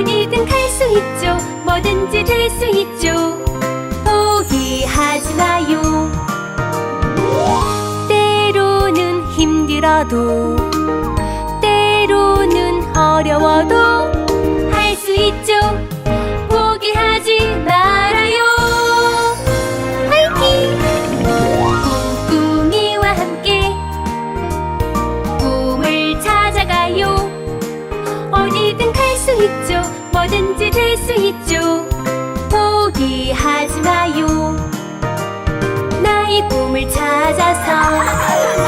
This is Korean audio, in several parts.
어디든 갈 수 있죠. 뭐든지 될 수 있죠. 포기하지 마요. 때로는 힘들어도 때로는 어려워도 할 수 있죠. 포기하지 말아요. 화이팅! 꿍꿍이와 함께 꿈을 찾아가요. 어디든 갈 수 있죠. 뭐든지 될 수 있죠. 포기하지 마요. 나의 꿈을 찾아서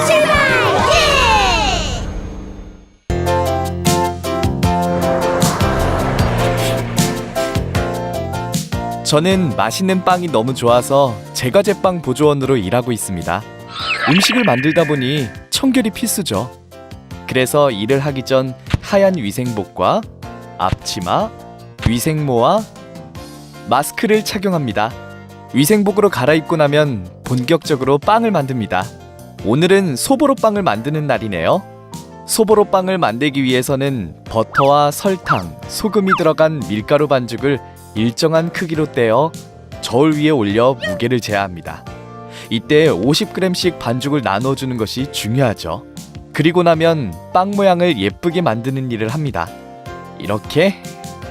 출발! 저는 맛있는 빵이 너무 좋아서 제과제빵 보조원으로 일하고 있습니다. 음식을 만들다 보니 청결이 필수죠. 그래서 일을 하기 전 하얀 위생복과 앞치마, 위생모와 마스크를 착용합니다. 위생복으로 갈아입고 나면 본격적으로 빵을 만듭니다. 오늘은 소보로빵을 만드는 날이네요. 소보로빵을 만들기 위해서는 버터와 설탕, 소금이 들어간 밀가루 반죽을 일정한 크기로 떼어 저울 위에 올려 무게를 재야 합니다. 이때 50g씩 반죽을 나눠주는 것이 중요하죠. 그리고 나면 빵 모양을 예쁘게 만드는 일을 합니다. 이렇게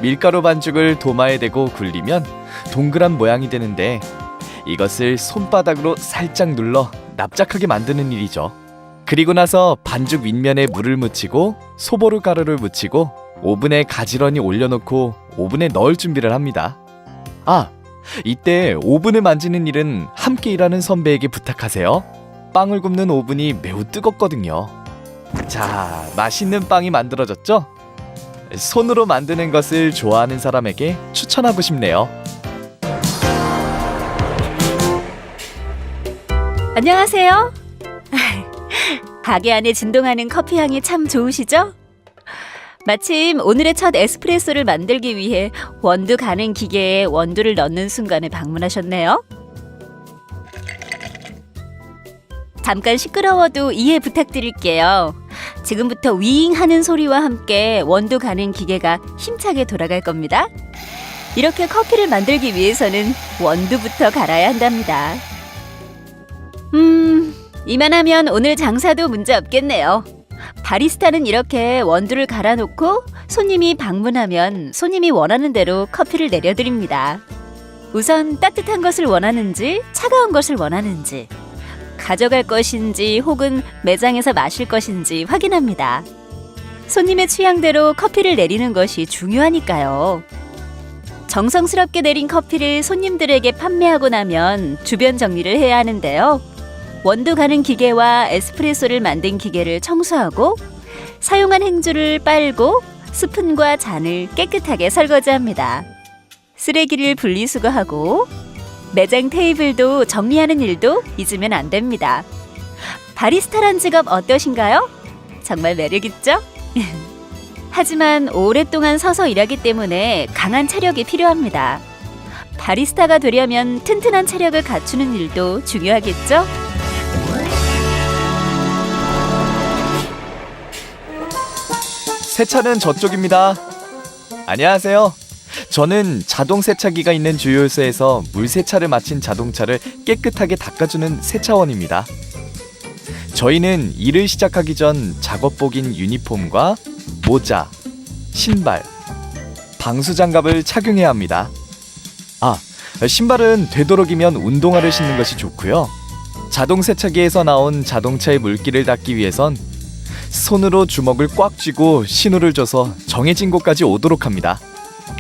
밀가루 반죽을 도마에 대고 굴리면 동그란 모양이 되는데 이것을 손바닥으로 살짝 눌러 납작하게 만드는 일이죠. 그리고 나서 반죽 윗면에 물을 묻히고 소보루 가루를 묻히고 오븐에 가지런히 올려놓고 오븐에 넣을 준비를 합니다. 이때 오븐을 만지는 일은 함께 일하는 선배에게 부탁하세요. 빵을 굽는 오븐이 매우 뜨겁거든요. 자, 맛있는 빵이 만들어졌죠? 손으로 만드는 것을 좋아하는 사람에게 추천하고 싶네요. 안녕하세요. 가게 안에 진동하는 커피 향이 참 좋으시죠? 마침 오늘의 첫 에스프레소를 만들기 위해 원두 가는 기계에 원두를 넣는 순간에 방문하셨네요. 잠깐 시끄러워도 이해 부탁드릴게요. 지금부터 윙 하는 소리와 함께 원두 가는 기계가 힘차게 돌아갈 겁니다. 이렇게 커피를 만들기 위해서는 원두부터 갈아야 한답니다. 이만하면 오늘 장사도 문제 없겠네요. 바리스타는 이렇게 원두를 갈아놓고 손님이 방문하면 손님이 원하는 대로 커피를 내려드립니다. 우선 따뜻한 것을 원하는지 차가운 것을 원하는지 가져갈 것인지 혹은 매장에서 마실 것인지 확인합니다. 손님의 취향대로 커피를 내리는 것이 중요하니까요. 정성스럽게 내린 커피를 손님들에게 판매하고 나면 주변 정리를 해야 하는데요. 원두 가는 기계와 에스프레소를 만든 기계를 청소하고 사용한 행주를 빨고 스푼과 잔을 깨끗하게 설거지합니다. 쓰레기를 분리수거하고 매장 테이블도 정리하는 일도 잊으면 안 됩니다. 바리스타란 직업 어떠신가요? 정말 매력있죠? 하지만 오랫동안 서서 일하기 때문에 강한 체력이 필요합니다. 바리스타가 되려면 튼튼한 체력을 갖추는 일도 중요하겠죠? 세차는 저쪽입니다. 안녕하세요. 저는 자동 세차기가 있는 주유소에서 물 세차를 마친 자동차를 깨끗하게 닦아주는 세차원입니다. 저희는 일을 시작하기 전 작업복인 유니폼과 모자, 신발, 방수장갑을 착용해야 합니다. 신발은 되도록이면 운동화를 신는 것이 좋고요. 자동 세차기에서 나온 자동차의 물기를 닦기 위해선 손으로 주먹을 꽉 쥐고 신호를 줘서 정해진 곳까지 오도록 합니다.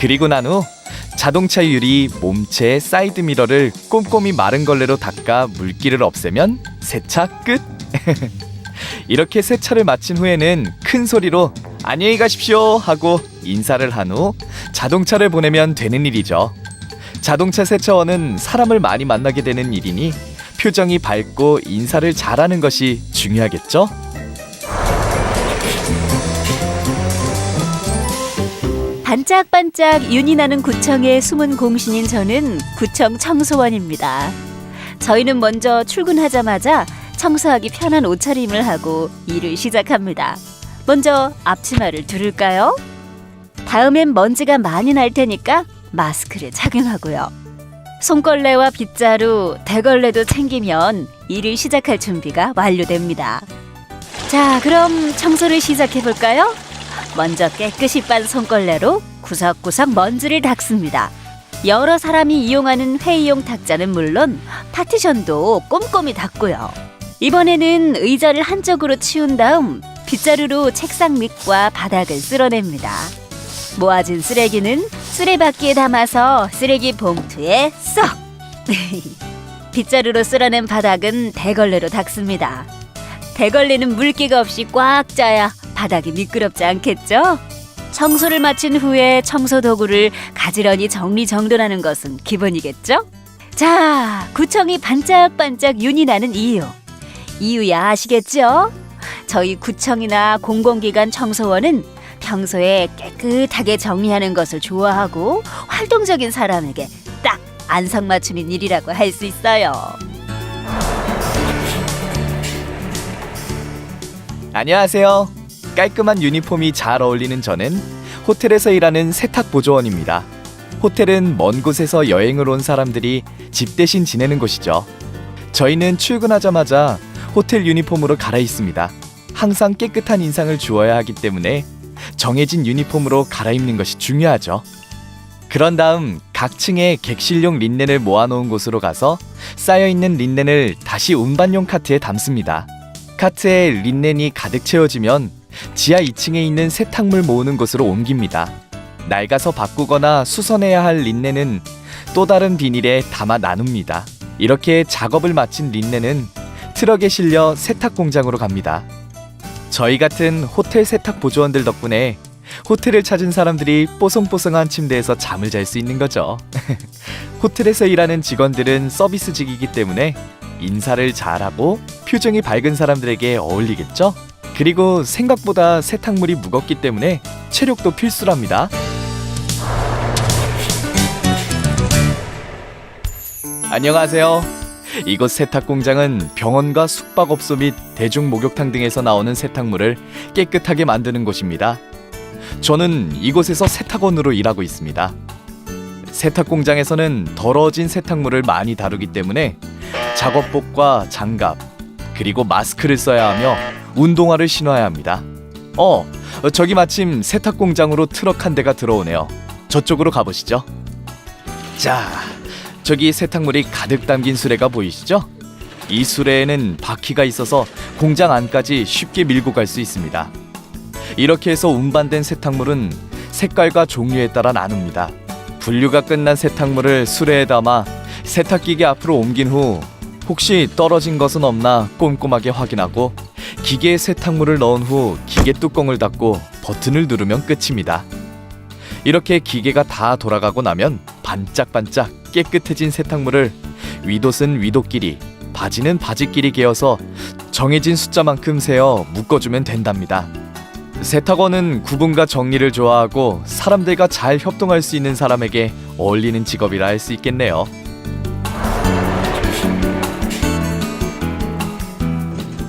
그리고 난 후 자동차 유리, 몸체, 사이드 미러를 꼼꼼히 마른 걸레로 닦아 물기를 없애면 세차 끝! 이렇게 세차를 마친 후에는 큰 소리로 안녕히 가십시오 하고 인사를 한 후 자동차를 보내면 되는 일이죠. 자동차 세차원은 사람을 많이 만나게 되는 일이니 표정이 밝고 인사를 잘하는 것이 중요하겠죠? 반짝반짝 윤이 나는 구청의 숨은 공신인 저는 구청 청소원입니다. 저희는 먼저 출근하자마자 청소하기 편한 옷차림을 하고 일을 시작합니다. 먼저 앞치마를 두를까요? 다음엔 먼지가 많이 날 테니까 마스크를 착용하고요. 손걸레와 빗자루, 대걸레도 챙기면 일을 시작할 준비가 완료됩니다. 자, 그럼 청소를 시작해 볼까요? 먼저 깨끗이 빤 손걸레로 구석구석 먼지를 닦습니다. 여러 사람이 이용하는 회의용 탁자는 물론 파티션도 꼼꼼히 닦고요. 이번에는 의자를 한쪽으로 치운 다음 빗자루로 책상 밑과 바닥을 쓸어냅니다. 모아진 쓰레기는 쓰레받기에 담아서 쓰레기 봉투에 쏙! 빗자루로 쓸어낸 바닥은 대걸레로 닦습니다. 대걸레는 물기가 없이 꽉 짜야 바닥이 미끄럽지 않겠죠? 청소를 마친 후에 청소 도구를 가지런히 정리정돈하는 것은 기본이겠죠? 자, 구청이 반짝반짝 윤이 나는 이유야 아시겠죠? 저희 구청이나 공공기관 청소원은 평소에 깨끗하게 정리하는 것을 좋아하고 활동적인 사람에게 딱 안성맞춤인 일이라고 할 수 있어요. 안녕하세요. 깔끔한 유니폼이 잘 어울리는 저는 호텔에서 일하는 세탁보조원입니다. 호텔은 먼 곳에서 여행을 온 사람들이 집 대신 지내는 곳이죠. 저희는 출근하자마자 호텔 유니폼으로 갈아입습니다. 항상 깨끗한 인상을 주어야 하기 때문에 정해진 유니폼으로 갈아입는 것이 중요하죠. 그런 다음 각 층에 객실용 린넨을 모아놓은 곳으로 가서 쌓여있는 린넨을 다시 운반용 카트에 담습니다. 카트에 린넨이 가득 채워지면 지하 2층에 있는 세탁물 모으는 곳으로 옮깁니다. 낡아서 바꾸거나 수선해야 할 린넨은 또 다른 비닐에 담아 나눕니다. 이렇게 작업을 마친 린넨은 트럭에 실려 세탁 공장으로 갑니다. 저희 같은 호텔 세탁 보조원들 덕분에 호텔을 찾은 사람들이 뽀송뽀송한 침대에서 잠을 잘 수 있는 거죠. 호텔에서 일하는 직원들은 서비스직이기 때문에 인사를 잘하고 표정이 밝은 사람들에게 어울리겠죠? 그리고 생각보다 세탁물이 무겁기 때문에 체력도 필수랍니다. 안녕하세요. 이곳 세탁 공장은 병원과 숙박업소 및 대중 목욕탕 등에서 나오는 세탁물을 깨끗하게 만드는 곳입니다. 저는 이곳에서 세탁원으로 일하고 있습니다. 세탁 공장에서는 더러워진 세탁물을 많이 다루기 때문에 작업복과 장갑, 그리고 마스크를 써야 하며 운동화를 신어야 합니다. 저기 마침 세탁 공장으로 트럭 한 대가 들어오네요. 저쪽으로 가보시죠. 자, 저기 세탁물이 가득 담긴 수레가 보이시죠? 이 수레에는 바퀴가 있어서 공장 안까지 쉽게 밀고 갈 수 있습니다. 이렇게 해서 운반된 세탁물은 색깔과 종류에 따라 나눕니다. 분류가 끝난 세탁물을 수레에 담아 세탁기계 앞으로 옮긴 후 혹시 떨어진 것은 없나 꼼꼼하게 확인하고 기계에 세탁물을 넣은 후 기계 뚜껑을 닫고 버튼을 누르면 끝입니다. 이렇게 기계가 다 돌아가고 나면 반짝반짝 깨끗해진 세탁물을 윗옷은 윗옷끼리, 바지는 바지끼리 개어서 정해진 숫자만큼 세어 묶어주면 된답니다. 세탁원은 구분과 정리를 좋아하고 사람들과 잘 협동할 수 있는 사람에게 어울리는 직업이라 할 수 있겠네요.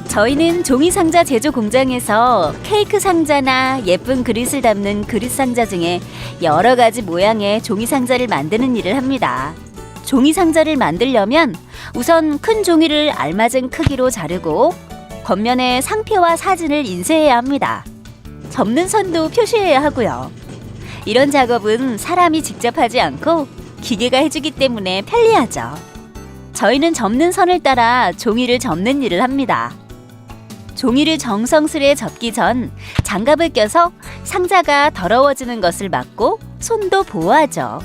저희는 종이상자 제조 공장에서 케이크 상자나 예쁜 그릇을 담는 그릇 상자 등의 여러 가지 모양의 종이상자를 만드는 일을 합니다. 종이상자를 만들려면 우선 큰 종이를 알맞은 크기로 자르고 겉면에 상표와 사진을 인쇄해야 합니다. 접는 선도 표시해야 하고요. 이런 작업은 사람이 직접 하지 않고 기계가 해주기 때문에 편리하죠. 저희는 접는 선을 따라 종이를 접는 일을 합니다. 종이를 정성스레 접기 전 장갑을 껴서 상자가 더러워지는 것을 막고 손도 보호하죠.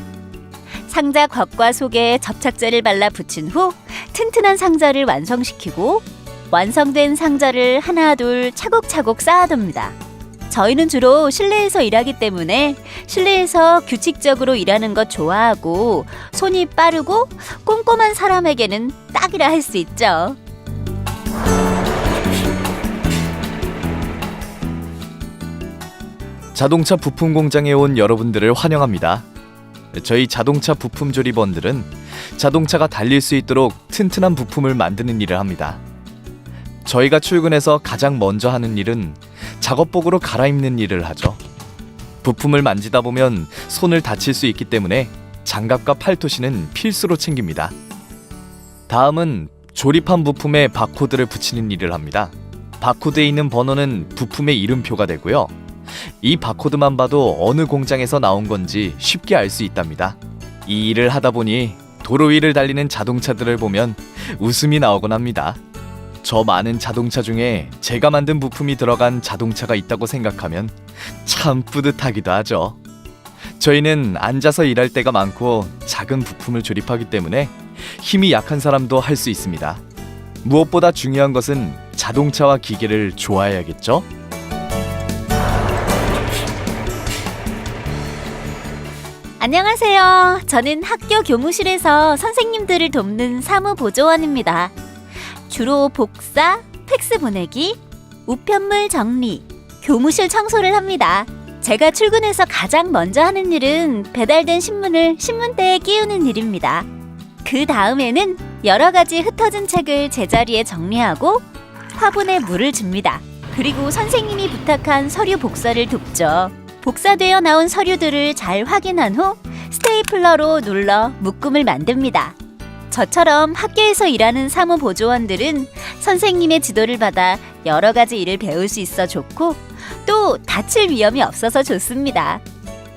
상자 겉과 속에 접착제를 발라 붙인 후 튼튼한 상자를 완성시키고 완성된 상자를 하나 둘 차곡차곡 쌓아둡니다. 저희는 주로 실내에서 일하기 때문에 실내에서 규칙적으로 일하는 것 좋아하고 손이 빠르고 꼼꼼한 사람에게는 딱이라 할 수 있죠. 자동차 부품 공장에 온 여러분들을 환영합니다. 저희 자동차 부품 조립원들은 자동차가 달릴 수 있도록 튼튼한 부품을 만드는 일을 합니다. 저희가 출근해서 가장 먼저 하는 일은 작업복으로 갈아입는 일을 하죠. 부품을 만지다 보면 손을 다칠 수 있기 때문에 장갑과 팔토시는 필수로 챙깁니다. 다음은 조립한 부품에 바코드를 붙이는 일을 합니다. 바코드에 있는 번호는 부품의 이름표가 되고요. 이 바코드만 봐도 어느 공장에서 나온 건지 쉽게 알 수 있답니다. 이 일을 하다 보니 도로 위를 달리는 자동차들을 보면 웃음이 나오곤 합니다. 저 많은 자동차 중에 제가 만든 부품이 들어간 자동차가 있다고 생각하면 참 뿌듯하기도 하죠. 저희는 앉아서 일할 때가 많고 작은 부품을 조립하기 때문에 힘이 약한 사람도 할 수 있습니다. 무엇보다 중요한 것은 자동차와 기계를 좋아해야겠죠? 안녕하세요. 저는 학교 교무실에서 선생님들을 돕는 사무보조원입니다. 주로 복사, 팩스 보내기, 우편물 정리, 교무실 청소를 합니다. 제가 출근해서 가장 먼저 하는 일은 배달된 신문을 신문대에 끼우는 일입니다. 그 다음에는 여러 가지 흩어진 책을 제자리에 정리하고 화분에 물을 줍니다. 그리고 선생님이 부탁한 서류 복사를 돕죠. 복사되어 나온 서류들을 잘 확인한 후 스테이플러로 눌러 묶음을 만듭니다. 저처럼 학교에서 일하는 사무보조원들은 선생님의 지도를 받아 여러 가지 일을 배울 수 있어 좋고 또 다칠 위험이 없어서 좋습니다.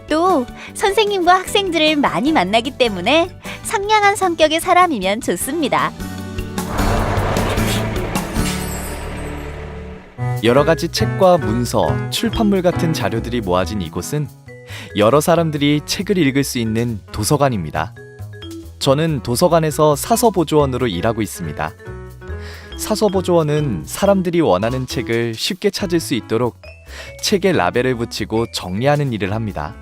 또 선생님과 학생들을 많이 만나기 때문에 상냥한 성격의 사람이면 좋습니다. 여러 가지 책과 문서, 출판물 같은 자료들이 모아진 이곳은 여러 사람들이 책을 읽을 수 있는 도서관입니다. 저는 도서관에서 사서보조원으로 일하고 있습니다. 사서보조원은 사람들이 원하는 책을 쉽게 찾을 수 있도록 책에 라벨을 붙이고 정리하는 일을 합니다.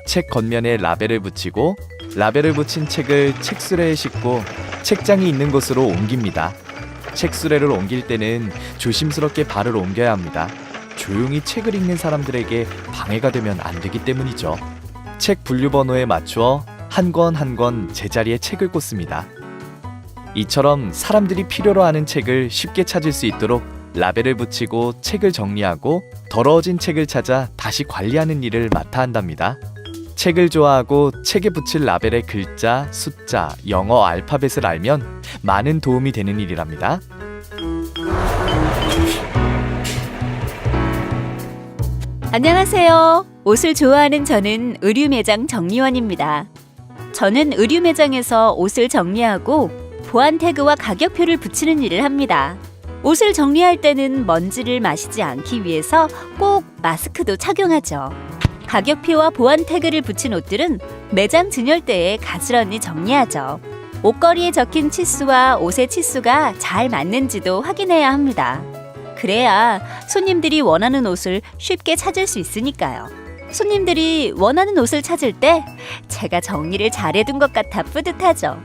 책 겉면에 라벨을 붙이고 라벨을 붙인 책을 책수레에 싣고 책장이 있는 곳으로 옮깁니다. 책수레를 옮길 때는 조심스럽게 발을 옮겨야 합니다. 조용히 책을 읽는 사람들에게 방해가 되면 안 되기 때문이죠. 책 분류 번호에 맞추어 한 권 한 권 제자리에 책을 꽂습니다. 이처럼 사람들이 필요로 하는 책을 쉽게 찾을 수 있도록 라벨을 붙이고 책을 정리하고 더러워진 책을 찾아 다시 관리하는 일을 맡아 한답니다. 책을 좋아하고 책에 붙일 라벨의 글자, 숫자, 영어 알파벳을 알면 많은 도움이 되는 일이랍니다. 안녕하세요. 옷을 좋아하는 저는 의류 매장 정리원입니다. 저는 의류 매장에서 옷을 정리하고 보안 태그와 가격표를 붙이는 일을 합니다. 옷을 정리할 때는 먼지를 마시지 않기 위해서 꼭 마스크도 착용하죠. 가격표와 보안 태그를 붙인 옷들은 매장 진열대에 가지런히 정리하죠. 옷걸이에 적힌 치수와 옷의 치수가 잘 맞는지도 확인해야 합니다. 그래야 손님들이 원하는 옷을 쉽게 찾을 수 있으니까요. 손님들이 원하는 옷을 찾을 때 제가 정리를 잘해둔 것 같아 뿌듯하죠.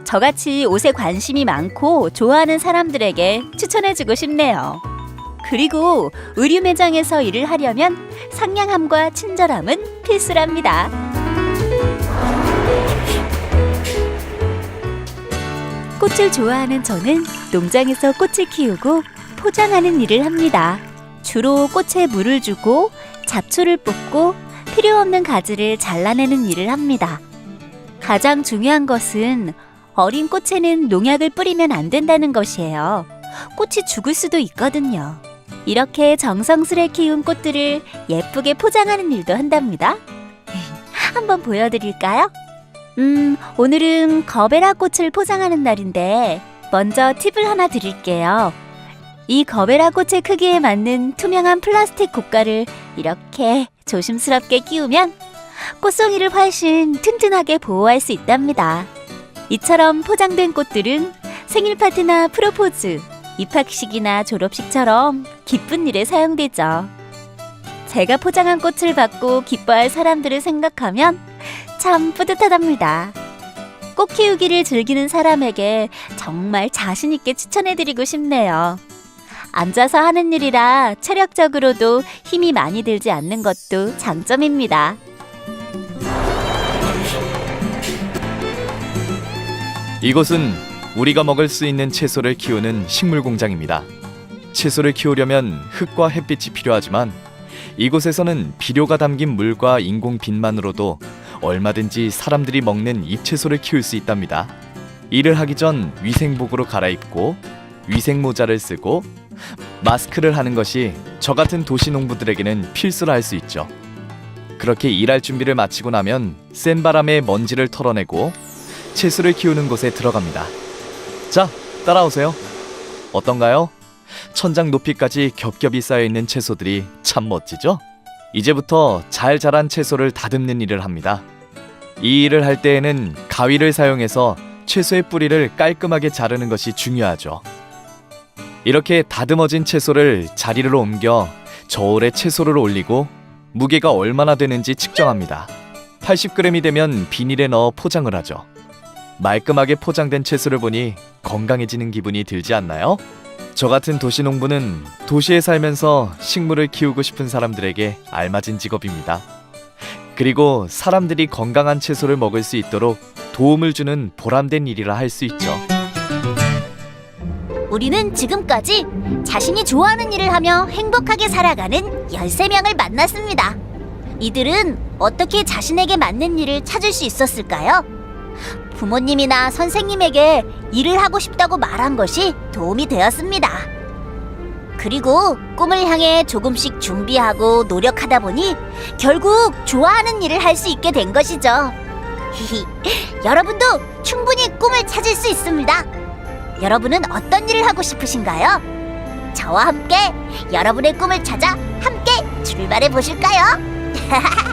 저같이 옷에 관심이 많고 좋아하는 사람들에게 추천해주고 싶네요. 그리고 의류 매장에서 일을 하려면 상냥함과 친절함은 필수랍니다. 꽃을 좋아하는 저는 농장에서 꽃을 키우고 포장하는 일을 합니다. 주로 꽃에 물을 주고 잡초를 뽑고 필요 없는 가지를 잘라내는 일을 합니다. 가장 중요한 것은 어린 꽃에는 농약을 뿌리면 안 된다는 것이에요. 꽃이 죽을 수도 있거든요. 이렇게 정성스레 키운 꽃들을 예쁘게 포장하는 일도 한답니다. 한번 보여드릴까요? 오늘은 거베라 꽃을 포장하는 날인데 먼저 팁을 하나 드릴게요. 이 거베라 꽃의 크기에 맞는 투명한 플라스틱 고가를 이렇게 조심스럽게 끼우면 꽃송이를 훨씬 튼튼하게 보호할 수 있답니다. 이처럼 포장된 꽃들은 생일 파티나 프로포즈, 입학식이나 졸업식처럼 기쁜 일에 사용되죠. 제가 포장한 꽃을 받고 기뻐할 사람들을 생각하면 참 뿌듯하답니다. 꽃 키우기를 즐기는 사람에게 정말 자신 있게 추천해드리고 싶네요. 앉아서 하는 일이라 체력적으로도 힘이 많이 들지 않는 것도 장점입니다. 이곳은 우리가 먹을 수 있는 채소를 키우는 식물 공장입니다. 채소를 키우려면 흙과 햇빛이 필요하지만 이곳에서는 비료가 담긴 물과 인공빛만으로도 얼마든지 사람들이 먹는 잎채소를 키울 수 있답니다. 일을 하기 전 위생복으로 갈아입고 위생모자를 쓰고 마스크를 하는 것이 저 같은 도시 농부들에게는 필수라 할 수 있죠. 그렇게 일할 준비를 마치고 나면 센 바람에 먼지를 털어내고 채소를 키우는 곳에 들어갑니다. 자, 따라오세요. 어떤가요? 천장 높이까지 겹겹이 쌓여있는 채소들이 참 멋지죠? 이제부터 잘 자란 채소를 다듬는 일을 합니다. 이 일을 할 때에는 가위를 사용해서 채소의 뿌리를 깔끔하게 자르는 것이 중요하죠. 이렇게 다듬어진 채소를 자리로 옮겨 저울에 채소를 올리고 무게가 얼마나 되는지 측정합니다. 80g이 되면 비닐에 넣어 포장을 하죠. 말끔하게 포장된 채소를 보니 건강해지는 기분이 들지 않나요? 저 같은 도시 농부는 도시에 살면서 식물을 키우고 싶은 사람들에게 알맞은 직업입니다. 그리고 사람들이 건강한 채소를 먹을 수 있도록 도움을 주는 보람된 일이라 할 수 있죠. 우리는 지금까지 자신이 좋아하는 일을 하며 행복하게 살아가는 13명을 만났습니다. 이들은 어떻게 자신에게 맞는 일을 찾을 수 있었을까요? 부모님이나 선생님에게 일을 하고 싶다고 말한 것이 도움이 되었습니다. 그리고 꿈을 향해 조금씩 준비하고 노력하다 보니 결국 좋아하는 일을 할 수 있게 된 것이죠. 여러분도 충분히 꿈을 찾을 수 있습니다. 여러분은 어떤 일을 하고 싶으신가요? 저와 함께 여러분의 꿈을 찾아 함께 출발해 보실까요?